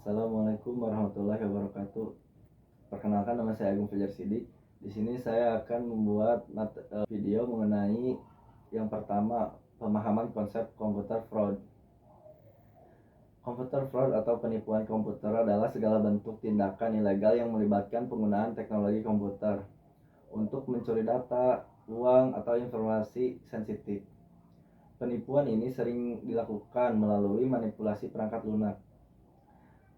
Assalamualaikum warahmatullahi wabarakatuh. Perkenalkan, nama saya Agung Fajar Sidik. Di sini saya akan membuat video mengenai yang pertama, pemahaman konsep komputer fraud. Komputer fraud atau penipuan komputer adalah segala bentuk tindakan ilegal yang melibatkan penggunaan teknologi komputer untuk mencuri data, uang, atau informasi sensitif. Penipuan ini sering dilakukan melalui manipulasi perangkat lunak,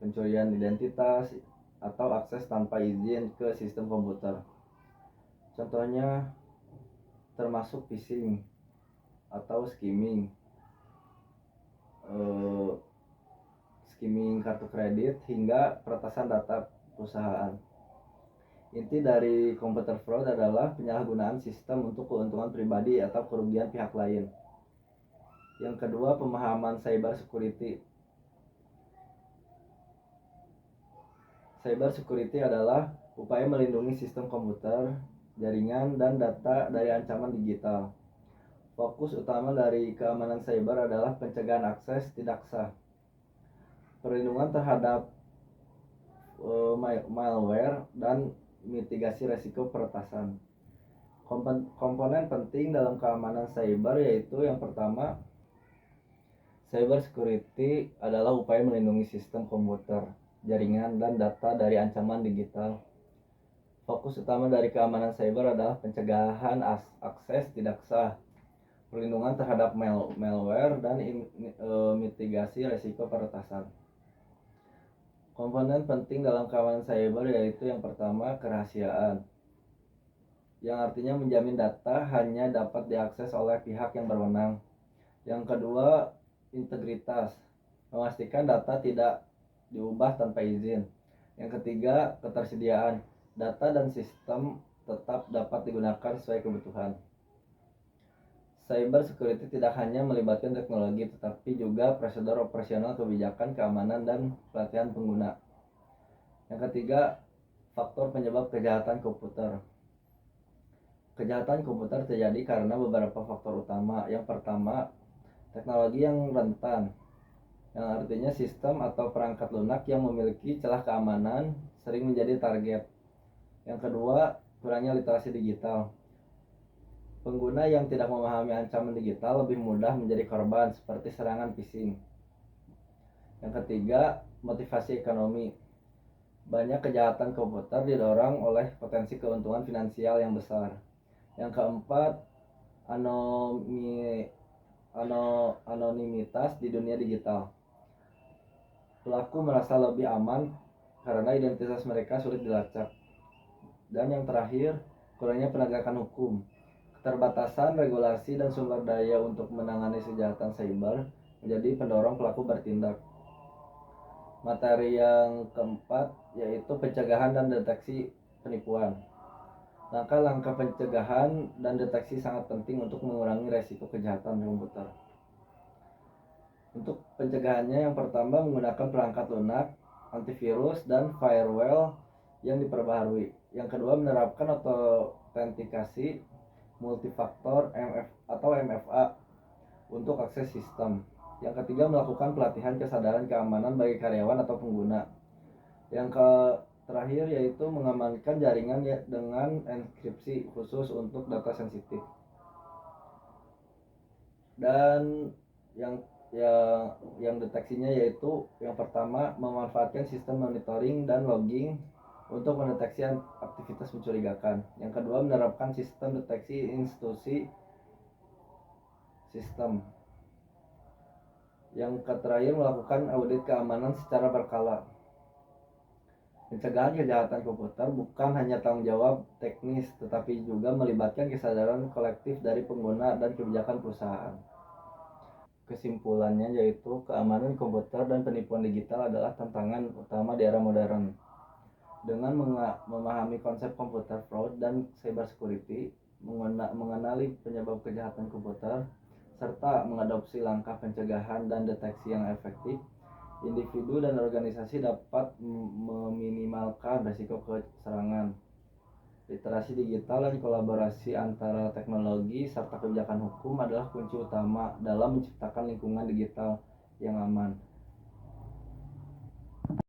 pencurian identitas, atau akses tanpa izin ke sistem komputer. Contohnya termasuk phishing atau skimming kartu kredit hingga peretasan data perusahaan. Inti dari komputer fraud adalah penyalahgunaan sistem untuk keuntungan pribadi atau kerugian pihak lain. Yang kedua, pemahaman cyber security. Cyber security adalah upaya melindungi sistem komputer, jaringan, dan data dari ancaman digital. Fokus utama dari keamanan cyber adalah pencegahan akses tidak sah, perlindungan terhadap malware, dan mitigasi resiko peretasan. Komponen penting dalam keamanan cyber yaitu yang pertama, cyber security adalah upaya melindungi sistem komputer, jaringan, dan data dari ancaman digital. Fokus utama dari keamanan cyber adalah pencegahan akses tidak sah, perlindungan terhadap malware, dan mitigasi resiko peretasan. Komponen penting dalam keamanan cyber yaitu yang pertama, kerahasiaan, yang artinya menjamin data hanya dapat diakses oleh pihak yang berwenang. Yang kedua, integritas, memastikan data tidak diubah tanpa izin. Yang ketiga, ketersediaan, data dan sistem tetap dapat digunakan sesuai kebutuhan. Cyber security tidak hanya melibatkan teknologi, tetapi juga prosedur operasional, kebijakan keamanan, dan pelatihan pengguna. Yang ketiga, faktor penyebab kejahatan komputer. Kejahatan komputer terjadi karena beberapa faktor utama. Yang pertama, teknologi yang rentan, yang artinya sistem atau perangkat lunak yang memiliki celah keamanan sering menjadi target. Yang kedua, kurangnya literasi digital. Pengguna yang tidak memahami ancaman digital lebih mudah menjadi korban seperti serangan phishing. Yang ketiga, motivasi ekonomi. Banyak kejahatan komputer didorong oleh potensi keuntungan finansial yang besar. Yang keempat, anonimitas di dunia digital. Pelaku merasa lebih aman karena identitas mereka sulit dilacak. Dan yang terakhir, kurangnya penegakan hukum. Keterbatasan regulasi dan sumber daya untuk menangani kejahatan cyber menjadi pendorong pelaku bertindak. Materi yang keempat yaitu pencegahan dan deteksi penipuan. Langkah-langkah pencegahan dan deteksi sangat penting untuk mengurangi resiko kejahatan komputer. Untuk pencegahannya, yang pertama, menggunakan perangkat lunak, antivirus, dan firewall yang diperbaharui. Yang kedua, menerapkan autentikasi multifaktor MFA untuk akses sistem. Yang ketiga, melakukan pelatihan kesadaran keamanan bagi karyawan atau pengguna. Yang terakhir yaitu mengamankan jaringan dengan enkripsi khusus untuk data sensitif. Dan yang deteksinya yaitu yang pertama, memanfaatkan sistem monitoring dan logging untuk mendeteksi aktivitas mencurigakan. Yang kedua, menerapkan sistem deteksi institusi sistem. Yang terakhir, melakukan audit keamanan secara berkala. Pencegahan kejahatan komputer bukan hanya tanggung jawab teknis, tetapi juga melibatkan kesadaran kolektif dari pengguna dan kebijakan perusahaan. Kesimpulannya yaitu keamanan komputer dan penipuan digital adalah tantangan utama di era modern. Dengan memahami konsep komputer fraud dan cyber security, mengenali penyebab kejahatan komputer, serta mengadopsi langkah pencegahan dan deteksi yang efektif, individu dan organisasi dapat meminimalkan risiko keserangan. Literasi digital dan kolaborasi antara teknologi serta kebijakan hukum adalah kunci utama dalam menciptakan lingkungan digital yang aman.